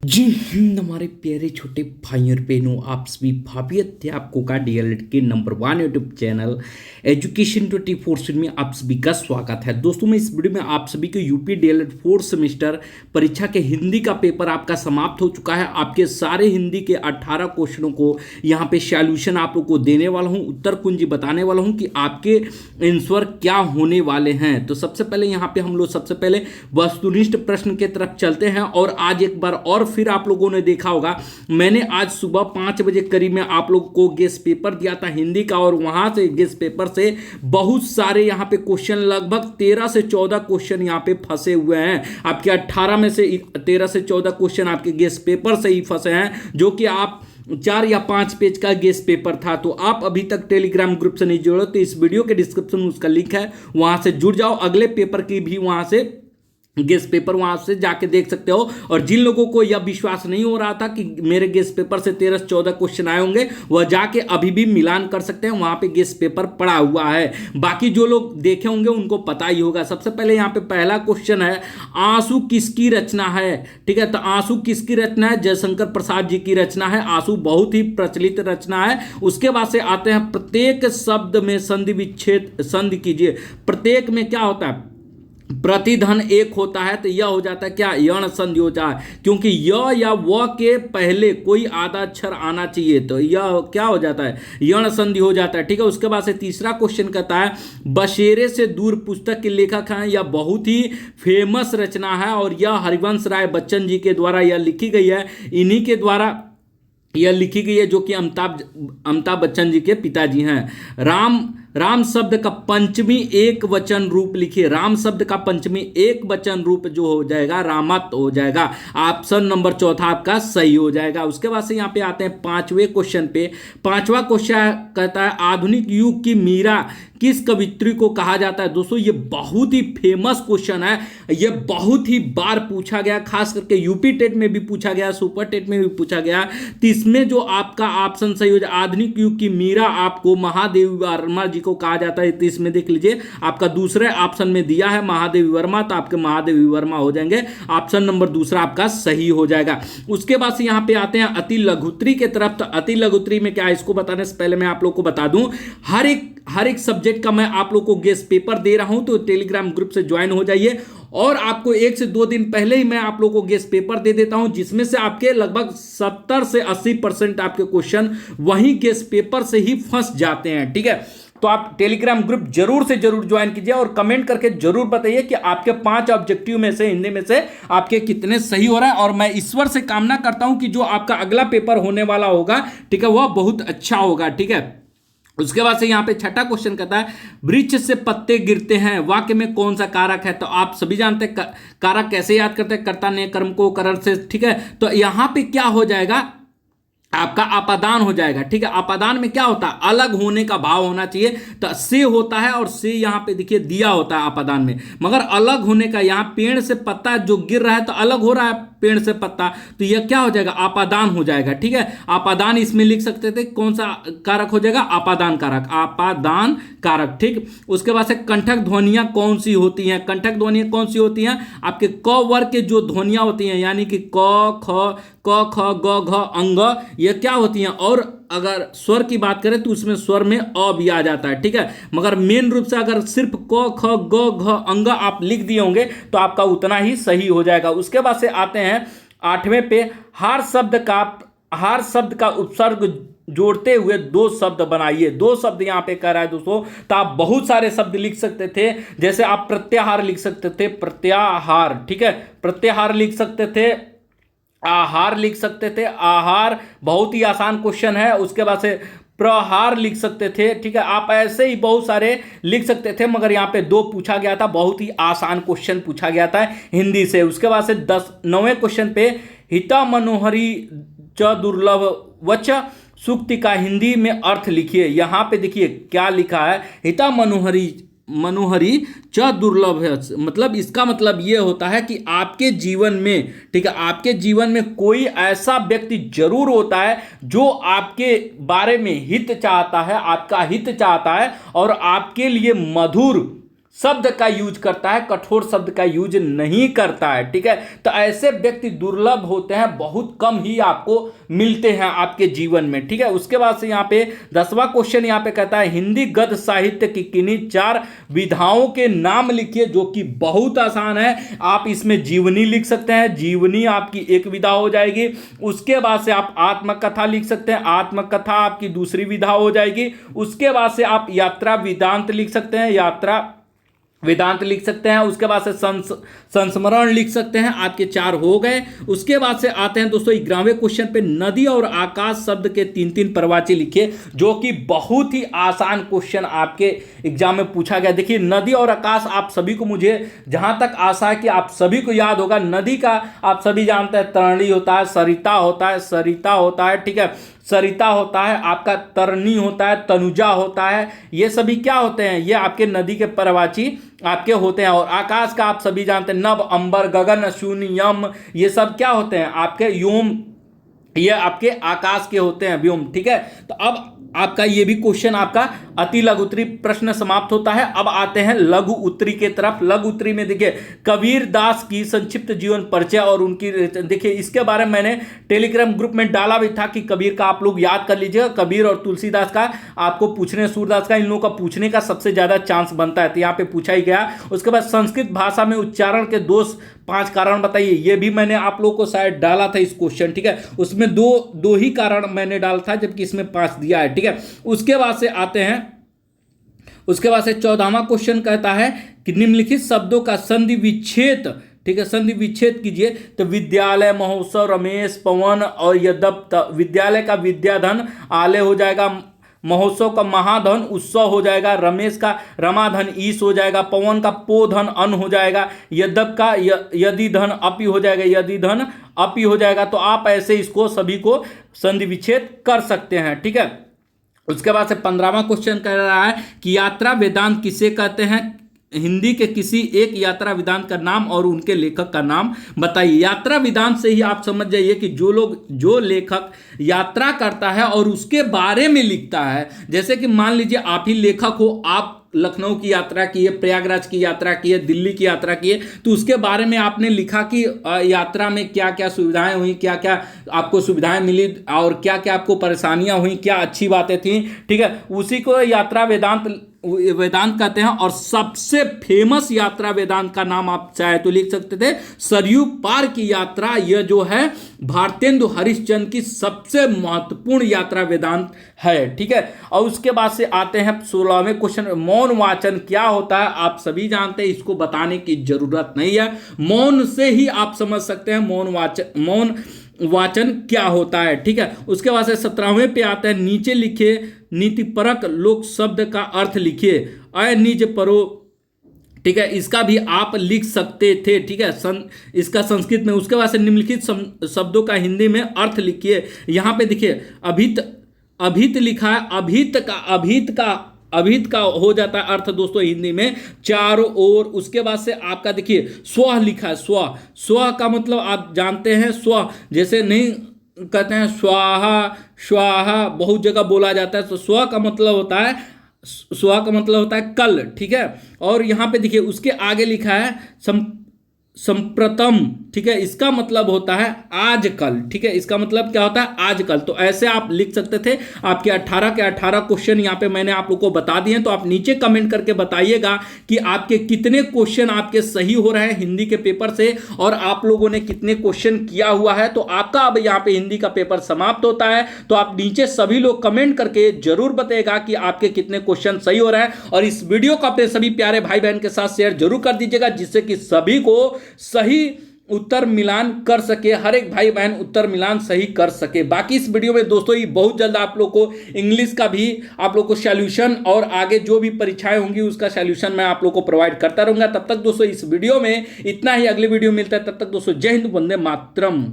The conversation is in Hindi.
जी हमारे प्यारे छोटे भाई और बहनों, आप सभी भाभी अध्यापकों का डीएलएड के नंबर 1 यूट्यूब चैनल एजुकेशन 24 में आप सभी का स्वागत है। दोस्तों, मैं इस वीडियो में आप सभी को यूपी डीएलएड 4th सेमेस्टर परीक्षा के हिंदी का पेपर आपका समाप्त हो चुका है। आपके सारे हिंदी के 18 क्वेश्चनों को यहाँ पे सॉल्यूशन आप लोग को देने वाला हूँ, उत्तर कुंजी बताने वाला हूँ कि आपके आंसर क्या होने वाले हैं। तो सबसे पहले यहाँ पे हम लोग सबसे पहले वस्तुनिष्ठ प्रश्न के तरफ चलते हैं। और आज एक बार और फिर आप लोगों ने देखा होगा, मैंने आज सुबह 5 बजे करीब में आप लोगों को गेस्ट पेपर दिया था हिंदी का, और वहां से गेस्ट पेपर से बहुत सारे यहां पे क्वेश्चन, लगभग 13 से 14 क्वेश्चन यहां पे फंसे हुए हैं। आपके 18 में से 13 से 14 क्वेश्चन आपके गेस्ट पेपर से ही फंसे हैं, जो कि आप 4 या 5 पेज का गेस्ट पेपर था। तो आप अभी तक टेलीग्राम ग्रुप से नहीं जुड़े तो इस वीडियो के डिस्क्रिप्शन में उसका लिंक है, वहां से जुड़ जाओ। अगले पेपर की भी वहां से गेस्ट पेपर वहां से जाके देख सकते हो। और जिन लोगों को यह विश्वास नहीं हो रहा था कि मेरे गेस्ट पेपर से 13 से 14 क्वेश्चन आए होंगे, वह जाके अभी भी मिलान कर सकते हैं, वहां पे गेस्ट पेपर पड़ा हुआ है। बाकी जो लोग देखे होंगे उनको पता ही होगा। सबसे पहले यहाँ पे पहला क्वेश्चन है, आंसू किसकी रचना है? ठीक है, तो आंसू किसकी रचना है? जयशंकर प्रसाद जी की रचना है। आंसू बहुत ही प्रचलित रचना है। उसके बाद से आते हैं, प्रत्येक शब्द में संधि विच्छेद संधि कीजिए। प्रत्येक में क्या होता है? प्रतिधन एक होता है, तो यह हो जाता है क्या? यण संधि होता है, क्योंकि य या व के पहले कोई आधा अक्षर आना चाहिए, तो यह क्या हो जाता है? यण संधि हो जाता है। ठीक है, उसके बाद से तीसरा क्वेश्चन कहता है, बसेरे से दूर पुस्तक के लेखक हैं। यह बहुत ही फेमस रचना है और यह हरिवंश राय बच्चन जी के द्वारा यह लिखी गई है। इन्हीं के द्वारा यह लिखी गई है, जो कि अमिताभ बच्चन जी के पिताजी हैं। राम शब्द का पंचमी एक वचन रूप लिखिए। राम शब्द का पंचमी एक वचन रूप जो हो जाएगा, रामत हो जाएगा। ऑप्शन नंबर चौथा आपका सही हो जाएगा। उसके बाद से यहाँ पे आते हैं 5वें क्वेश्चन पे। 5वां क्वेश्चन कहता है, आधुनिक युग की मीरा किस कवित्री को कहा जाता है? दोस्तों, ये बहुत ही फेमस क्वेश्चन है। ये बहुत ही बार पूछा गया, खास करके यूपी टेट में भी पूछा गया, सुपर टेट में भी पूछा गया। तो इसमें जो आपका ऑप्शन सही हो जाए, आधुनिक युग की मीरा आपको महादेवी वर्मा जी को कहा जाता है। तो इसमें देख लीजिए, आपका दूसरे ऑप्शन में दिया है महादेवी वर्मा, तो आपके महादेवी वर्मा हो जाएंगे। ऑप्शन नंबर दूसरा आपका सही हो जाएगा। उसके बाद से यहाँ पे आते हैं अति लघुत्री के तरफ। तो अति लघुत्री में क्या है, इसको बताने से पहले मैं आप लोग को बता दूं, हर एक सब्जेक्ट का मैं आप लोग को गेस्ट पेपर दे रहा हूं, तो टेलीग्राम ग्रुप से ज्वाइन हो जाइए। और आपको 1 से 2 दिन पहले ही मैं आप लोगों को गेस्ट पेपर दे देता हूं, जिसमें से आपके लगभग 70 से 80% आपके क्वेश्चन वहीं गेस्ट पेपर से ही फंस जाते हैं। ठीक है, तो आप टेलीग्राम ग्रुप जरूर से जरूर ज्वाइन कीजिए और कमेंट करके जरूर बताइए कि आपके 5 ऑब्जेक्टिव में से हिंदी में से आपके कितने सही हो रहा है। और मैं ईश्वर से कामना करता हूं कि जो आपका अगला पेपर होने वाला होगा, ठीक है, वह बहुत अच्छा होगा। ठीक है, उसके बाद से यहाँ पे छठा क्वेश्चन कहता है, वृक्ष से पत्ते गिरते हैं, वाक्य में कौन सा कारक है? तो आप सभी जानते हैं कारक कैसे याद करते हैं, कर्ता ने कर्म को करण से। ठीक है, तो यहाँ पे क्या हो जाएगा, आपका अपादान हो जाएगा। ठीक है, अपादान में क्या होता है? अलग होने का भाव होना चाहिए। तो से होता है, और से यहाँ पे देखिए दिया होता है अपादान में, मगर अलग होने का, यहाँ पेड़ से पत्ता जो गिर रहा है तो अलग हो रहा है पेड़ से पत्ता, तो यह क्या हो जाएगा? अपादान हो जाएगा। ठीक है, अपादान इसमें लिख सकते थे, कौन सा कारक हो जाएगा? अपादान कारक, अपादान कारक। ठीक, उसके बाद से कंठक ध्वनियां कौन सी होती हैं? कंठक ध्वनियां कौन सी होती हैं? आपके क वर्ग के जो ध्वनियां होती हैं, यानी कि क ख ग घ अंग, ये क्या होती हैं? और अगर स्वर की बात करें तो उसमें स्वर में अ भी आ जाता है। ठीक है, मगर मेन रूप से अगर सिर्फ क ख ग घ अंग आप लिख दिए होंगे तो आपका उतना ही सही हो जाएगा। उसके बाद से आते हैं 8वें पे, हार शब्द का उपसर्ग जोड़ते हुए 2 शब्द बनाइए। 2 शब्द यहाँ पे कह रहा है दोस्तों, तो आप बहुत सारे शब्द लिख सकते थे। जैसे आप प्रत्याहार लिख सकते थे, प्रत्याहार। ठीक है, प्रत्याहार लिख सकते थे, आहार लिख सकते थे, आहार बहुत ही आसान क्वेश्चन है। उसके बाद से प्रहार लिख सकते थे। ठीक है, आप ऐसे ही बहुत सारे लिख सकते थे, मगर यहाँ पे 2 पूछा गया था, बहुत ही आसान क्वेश्चन पूछा गया था हिंदी से। उसके बाद से 9वें क्वेश्चन पे, हिता मनोहरी च दुर्लभ वच सूक्ति का हिंदी में अर्थ लिखिए। यहाँ पे देखिए क्या लिखा है, हिता मनोहरी च दुर्लभ है, मतलब इसका मतलब ये होता है कि आपके जीवन में, ठीक है, आपके जीवन में कोई ऐसा व्यक्ति जरूर होता है जो आपके बारे में हित चाहता है, आपका हित चाहता है और आपके लिए मधुर शब्द का यूज करता है, कठोर शब्द का यूज नहीं करता है। ठीक है, तो ऐसे व्यक्ति दुर्लभ होते हैं, बहुत कम ही आपको मिलते हैं आपके जीवन में। ठीक है, उसके बाद से यहाँ पे 10वां क्वेश्चन यहाँ पे कहता है हिंदी गद्य साहित्य की किन्हीं 4 विधाओं के नाम लिखिए, जो कि बहुत आसान है। आप इसमें जीवनी लिख सकते हैं, जीवनी आपकी एक विधा हो जाएगी। उसके बाद से आप आत्मकथा लिख सकते हैं, आत्मकथा आपकी दूसरी विधा हो जाएगी। उसके बाद से आप यात्रा वेदांत लिख सकते हैं, यात्रा वेदांत लिख सकते हैं। उसके बाद से संस्मरण लिख सकते हैं, आपके 4 हो गए। उसके बाद से आते हैं दोस्तों 11वें क्वेश्चन पे, नदी और आकाश शब्द के 3-3 प्रवाची लिखिए, जो कि बहुत ही आसान क्वेश्चन आपके एग्जाम में पूछा गया। देखिए नदी और आकाश आप सभी को, मुझे जहां तक आशा है कि आप सभी को याद होगा। नदी का आप सभी जानते हैं तरणी होता है, सरिता होता है, सरिता होता है। ठीक है, सरिता होता है, आपका तरनी होता है, तनुजा होता है, ये सभी क्या होते हैं, ये आपके नदी के प्रवाची आपके होते हैं। और आकाश का आप सभी जानते हैं, नभ, अंबर, गगन, शून्य, यम, ये सब क्या होते हैं आपके व्योम, ये आपके आकाश के होते हैं, व्योम। ठीक है, तो अब आपका ये भी क्वेश्चन आपका अति लघु उत्तरी प्रश्न समाप्त होता है। अब आते हैं लघु उत्तरी के तरफ। लघु उत्तरी में देखिए कबीर दास की संक्षिप्त जीवन परिचय और उनकी, देखिए इसके बारे में मैंने टेलीग्राम ग्रुप में डाला भी था कि कबीर का आप लोग याद कर लीजिएगा। कबीर और तुलसीदास का आपको पूछने, सूरदास का, इन लोगों का पूछने का सबसे ज्यादा चांस बनता है, तो यहाँ पे पूछा ही गया। उसके बाद संस्कृत भाषा में उच्चारण के दोष 5 कारण बताइए, ये भी मैंने आप लोगों को शायद डाला था इस क्वेश्चन। ठीक है, उसमें दो ही कारण मैंने डाला था, जबकि इसमें 5 दिया है। ठीक है, उसके बाद से आते हैं, उसके बाद से 14वां क्वेश्चन कहता है कि निम्नलिखित शब्दों का संधि विच्छेद, ठीक है, संधि विच्छेद कीजिए। तो विद्यालय, महोत्सव, रमेश, पवन और यद्यप। विद्यालय का विद्याधन आलय हो जाएगा, महोत्सव का महाधन उत्सव हो जाएगा, रमेश का रमाधन ईश हो जाएगा, पवन का पोधन अन्न हो जाएगा, यद्यप का यदि धन अपि हो जाएगा, यदि धन अपि हो जाएगा। तो आप ऐसे इसको सभी को संधि विच्छेद कर सकते हैं। ठीक है, उसके बाद से 15वां क्वेश्चन कह रहा है कि यात्रा वेदांत किसे कहते हैं, हिंदी के किसी एक यात्रा वेदांत का नाम और उनके लेखक का नाम बताइए। यात्रा वेदांत से ही आप समझ जाइए कि जो लेखक यात्रा करता है और उसके बारे में लिखता है, जैसे कि मान लीजिए आप ही लेखक हो, आप लखनऊ की यात्रा की है, प्रयागराज की यात्रा की है, दिल्ली की यात्रा की है, तो उसके बारे में आपने लिखा कि यात्रा में क्या क्या सुविधाएं हुई, क्या क्या आपको सुविधाएं मिली और क्या क्या आपको परेशानियां हुई, क्या अच्छी बातें थी। ठीक है, उसी को यात्रा वेदांत कहते हैं। और सबसे फेमस यात्रा वेदांत का नाम आप चाहे तो लिख सकते थे, सरयू पार की यात्रा। यह जो है भारतेंदु हरिश्चंद्र की सबसे महत्वपूर्ण यात्रा वेदांत है। ठीक है, और उसके बाद से आते हैं 16वें क्वेश्चन, मौन वाचन क्या होता है। आप सभी जानते हैं, इसको बताने की जरूरत नहीं है, मौन से ही आप समझ सकते हैं मौन वाचन क्या होता है। ठीक है, उसके बाद से 17वें पे आता है, नीचे लिखे नीतिपरक लोक शब्द का अर्थ लिखिए, अनिज परो। ठीक है, इसका भी आप लिख सकते थे। ठीक है, इसका संस्कृत में। उसके बाद से निम्नलिखित शब्दों का हिंदी में अर्थ लिखिए। यहां पे देखिए अभित लिखा है, अभित का हो जाता है अर्थ दोस्तों हिंदी में चारों ओर। उसके बाद से आपका देखिए स्व लिखा है, स्व का मतलब आप जानते हैं, स्व जैसे नहीं कहते हैं स्वाहा बहुत जगह बोला जाता है, तो स्व का मतलब होता है कल। ठीक है, और यहां पे देखिए उसके आगे लिखा है संप्रतम। ठीक है, इसका मतलब होता है आजकल। ठीक है, इसका मतलब क्या होता है, आजकल। तो ऐसे आप लिख सकते थे। आपके 18 के 18 क्वेश्चन यहाँ पे मैंने आप लोग को बता दिए। तो आप नीचे कमेंट करके बताइएगा कि आपके कितने क्वेश्चन आपके सही हो रहे हैं हिंदी के पेपर से, और आप लोगों ने कितने क्वेश्चन किया हुआ है। तो आपका अब यहाँ पे हिंदी का पेपर समाप्त होता है। तो आप नीचे सभी लोग कमेंट करके जरूर बताइएगा कि आपके कितने क्वेश्चन सही हो रहे हैं, और इस वीडियो को अपने सभी प्यारे भाई बहन के साथ शेयर जरूर कर दीजिएगा, जिससे कि सभी को सही उत्तर मिलान कर सके, हर एक भाई बहन उत्तर मिलान सही कर सके। बाकी इस वीडियो में दोस्तों ही बहुत जल्द आप लोग को इंग्लिश का भी आप लोग को सॉल्यूशन और आगे जो भी परीक्षाएं होंगी उसका सॉल्यूशन मैं आप लोग को प्रोवाइड करता रहूंगा। तब तक दोस्तों इस वीडियो में इतना ही, अगले वीडियो मिलता है, तब तक दोस्तों जय हिंद, वंदे मातरम।